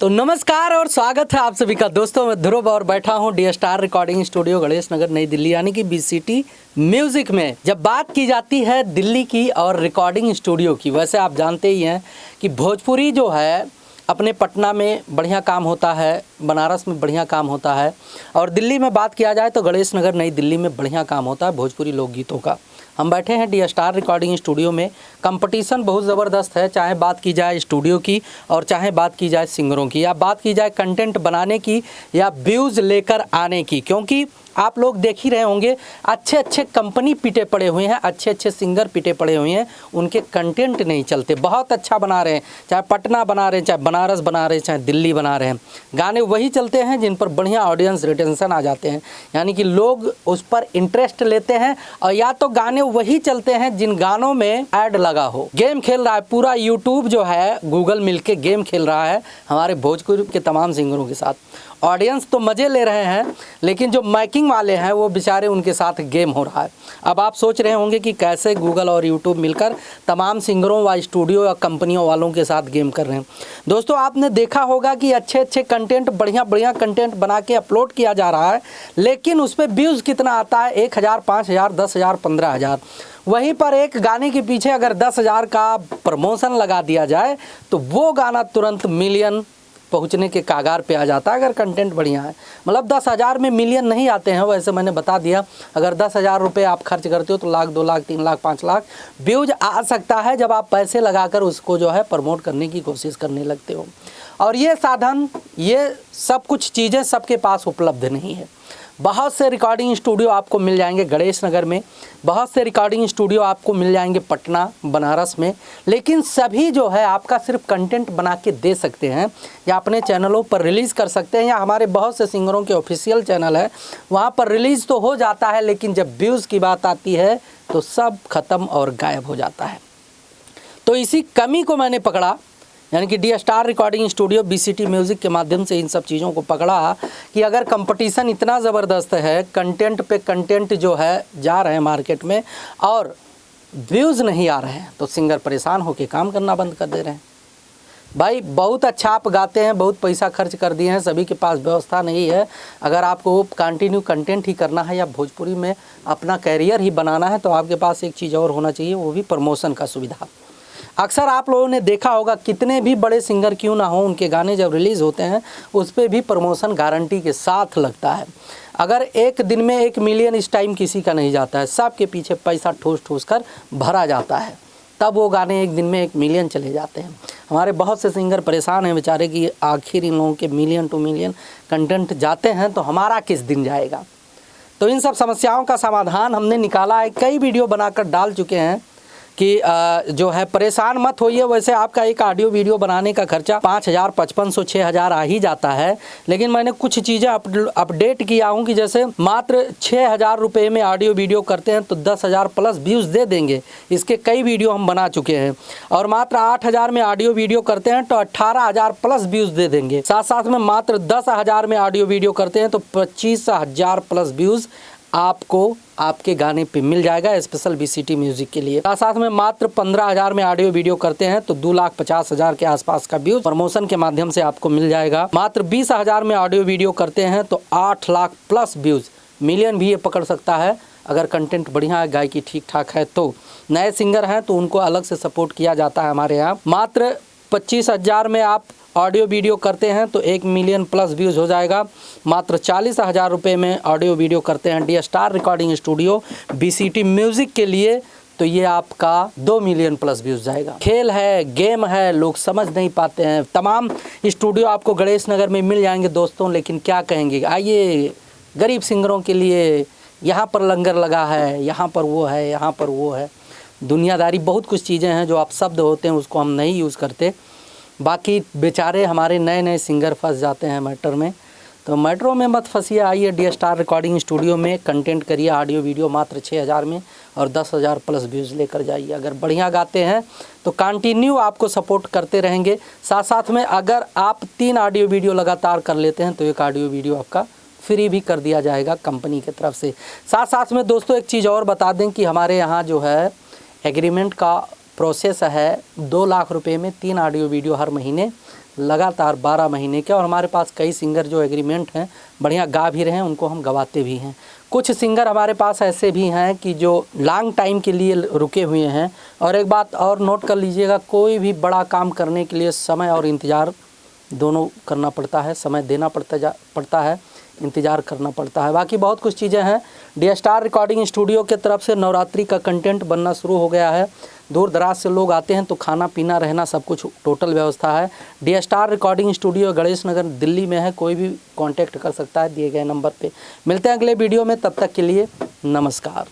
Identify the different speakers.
Speaker 1: तो नमस्कार और स्वागत है आप सभी का दोस्तों। मैं ध्रुव और बैठा हूं D star recording studio Ganesh Nagar Nai Delhi यानी कि बीसीटी म्यूजिक में। जब बात की जाती है दिल्ली की और रिकॉर्डिंग स्टूडियो की, वैसे आप जानते ही हैं कि भोजपुरी जो है अपने पटना में बढ़िया काम होता है, बनारस में बढ़िया काम होता है, और दिल्ली में बात किया जाए तो गणेश नगर नई दिल्ली में बढ़िया काम होता है भोजपुरी लोकगीतों का। हम बैठे हैं डी स्टार रिकॉर्डिंग स्टूडियो में। कंपटीशन बहुत ज़बरदस्त है, चाहे बात की जाए स्टूडियो की और चाहे बात की जाए सिंगरों की, या बात की जाए कंटेंट बनाने की या व्यूज़ लेकर आने की। क्योंकि आप लोग देख ही रहे होंगे अच्छे अच्छे कंपनी पिटे पड़े हुए हैं, अच्छे अच्छे सिंगर पिटे पड़े हुए हैं, उनके कंटेंट नहीं चलते। बहुत अच्छा बना रहे हैं, चाहे पटना बना रहे हैं, चाहे बनारस बना रहे हैं, चाहे दिल्ली बना रहे हैं, गाने वही चलते हैं जिन पर बढ़िया ऑडियंस रिटेंशन आ जाते हैं, यानी कि लोग उस पर इंटरेस्ट लेते हैं। और या तो गाने वही चलते हैं जिन गानों में ऐड लगा हो। गेम खेल रहा है पूरा यूट्यूब जो है, गूगल मिलके गेम खेल रहा है हमारे भोजपुरी के तमाम सिंगरों के साथ। ऑडियंस तो मज़े ले रहे हैं, लेकिन जो मैकिंग वाले हैं वो बेचारे उनके साथ गेम हो रहा है। अब आप सोच रहे होंगे कि कैसे गूगल और यूट्यूब मिलकर तमाम सिंगरों व स्टूडियो या कंपनियों वालों के साथ गेम कर रहे हैं। दोस्तों, आपने देखा होगा कि अच्छे अच्छे कंटेंट, बढ़िया बढ़िया कंटेंट बना के अपलोड किया जा रहा है, लेकिन उस पर व्यूज़ कितना आता है? 1000, 5000, 10,000, 15,000। वहीं पर एक गाने के पीछे अगर 10,000 का प्रमोशन लगा दिया जाए तो वो गाना तुरंत मिलियन पहुंचने के कागार पे आ जाता है, अगर कंटेंट बढ़िया है। मतलब 10,000 में मिलियन नहीं आते हैं, वैसे मैंने बता दिया। अगर 10,000 रुपये आप खर्च करते हो तो लाख, 2 लाख, 3 लाख, 5 लाख व्यूज आ सकता है जब आप पैसे लगाकर उसको जो है प्रमोट करने की कोशिश करने लगते हो। और ये साधन, ये सब कुछ चीज़ें सबके पास उपलब्ध नहीं है। बहुत से रिकॉर्डिंग स्टूडियो आपको मिल जाएंगे गणेश नगर में, बहुत से रिकॉर्डिंग स्टूडियो आपको मिल जाएंगे पटना, बनारस में, लेकिन सभी जो है आपका सिर्फ कंटेंट बना के दे सकते हैं या अपने चैनलों पर रिलीज़ कर सकते हैं, या हमारे बहुत से सिंगरों के ऑफिशियल चैनल है वहाँ पर रिलीज़ तो हो जाता है, लेकिन जब व्यूज़ की बात आती है तो सब ख़त्म और गायब हो जाता है। तो इसी कमी को मैंने पकड़ा, यानी कि D star recording studio BCT music के माध्यम से इन सब चीज़ों को पकड़ा कि अगर कंपटीशन इतना ज़बरदस्त है, कंटेंट पे कंटेंट जो है जा रहे हैं मार्केट में और व्यूज़ नहीं आ रहे हैं, तो सिंगर परेशान होकर काम करना बंद कर दे रहे हैं। भाई बहुत अच्छा आप गाते हैं, बहुत पैसा खर्च कर दिए हैं, सभी के पास व्यवस्था नहीं है। अगर आपको कंटिन्यू कंटेंट ही करना है या भोजपुरी में अपना कैरियर ही बनाना है तो आपके पास एक चीज़ और होना चाहिए, वो भी प्रमोशन का सुविधा। अक्सर आप लोगों ने देखा होगा कितने भी बड़े सिंगर क्यों ना हो, उनके गाने जब रिलीज़ होते हैं उस पर भी प्रमोशन गारंटी के साथ लगता है। अगर एक दिन में 1 मिलियन इस टाइम किसी का नहीं जाता है, सबके पीछे पैसा ठूस ठूस कर भरा जाता है, तब वो गाने एक दिन में 1 मिलियन चले जाते हैं। हमारे बहुत से सिंगर परेशान हैं बेचारे कि आखिर इन लोगों के मिलियन टू मिलियन कंटेंट जाते हैं तो हमारा किस दिन जाएगा। तो इन सब समस्याओं का समाधान हमने निकाला है, कई वीडियो बनाकर डाल चुके हैं कि जो है परेशान मत होइए। वैसे आपका एक ऑडियो वीडियो बनाने का खर्चा 5,000, 5,500, 6,000 आ ही जाता है, लेकिन मैंने कुछ चीज़ें अपडेट किया हूँ कि जैसे मात्र 6,000 रुपये में ऑडियो वीडियो करते हैं तो 10,000 प्लस व्यूज़ दे देंगे। इसके कई वीडियो हम बना चुके हैं। और मात्र 8,000 में ऑडियो वीडियो करते हैं तो 18,000 प्लस व्यूज़ दे देंगे। साथ साथ में मात्र 10,000 में ऑडियो वीडियो करते हैं तो 25,000 प्लस व्यूज़ आपको आपके गाने पे मिल जाएगा, स्पेशल बीसीटी म्यूजिक के लिए। साथ में मात्र 15,000 में ऑडियो वीडियो करते हैं तो 2,50,000 के आसपास का व्यूज प्रमोशन के माध्यम से आपको मिल जाएगा। मात्र 20,000 में ऑडियो वीडियो करते हैं तो 8 लाख प्लस व्यूज, मिलियन भी ये पकड़ सकता है अगर कंटेंट बढ़िया है, गायकी ठीक ठाक है। तो नए सिंगर हैं तो उनको अलग से सपोर्ट किया जाता है हमारे यहाँ। मात्र 25,000 में आप ऑडियो वीडियो करते हैं तो 1 मिलियन प्लस व्यूज़ हो जाएगा। मात्र 40,000 रुपये में ऑडियो वीडियो करते हैं D star recording studio BCT music के लिए तो ये आपका 2 मिलियन प्लस व्यूज़ जाएगा। खेल है, गेम है, लोग समझ नहीं पाते हैं। तमाम स्टूडियो आपको गणेश नगर में मिल जाएंगे दोस्तों, लेकिन क्या कहेंगे, आइए गरीब सिंगरों के लिए यहाँ पर लंगर लगा है, यहाँ पर वो है, यहाँ पर वो है। दुनियादारी बहुत कुछ चीज़ें हैं जो आप शब्द होते हैं उसको हम नहीं यूज़ करते। बाकी बेचारे हमारे नए नए सिंगर फंस जाते हैं मैटर में, तो मैटरों में मत फंसिए। आइए डी स्टार रिकॉर्डिंग स्टूडियो में कंटेंट करिए, ऑडियो वीडियो मात्र 6,000 में और 10,000 प्लस व्यूज़ लेकर जाइए। अगर बढ़िया गाते हैं तो कंटिन्यू आपको सपोर्ट करते रहेंगे। साथ साथ में अगर आप 3 ऑडियो वीडियो लगातार कर लेते हैं तो 1 ऑडियो वीडियो आपका फ्री भी कर दिया जाएगा कंपनी की तरफ से। साथ साथ में दोस्तों एक चीज़ और बता दें कि हमारे यहाँ जो है एग्रीमेंट का प्रोसेस है 2 लाख रुपए में 3 ऑडियो वीडियो हर महीने लगातार 12 महीने के, और हमारे पास कई सिंगर जो एग्रीमेंट हैं, बढ़िया गा भी रहे हैं, उनको हम गवाते भी हैं। कुछ सिंगर हमारे पास ऐसे भी हैं कि जो लॉन्ग टाइम के लिए रुके हुए हैं। और एक बात और नोट कर लीजिएगा, कोई भी बड़ा काम करने के लिए समय और इंतज़ार दोनों करना पड़ता है, समय देना पड़ता है, इंतज़ार करना पड़ता है। बाकी बहुत कुछ चीज़ें हैं। डी स्टार रिकॉर्डिंग स्टूडियो के तरफ से नवरात्रि का कंटेंट बनना शुरू हो गया है। दूर दराज से लोग आते हैं तो खाना पीना रहना सब कुछ टोटल व्यवस्था है। D star recording studio Ganesh Nagar Delhi में है, कोई भी कांटेक्ट कर सकता है दिए गए नंबर पे। मिलते हैं अगले वीडियो में, तब तक के लिए नमस्कार।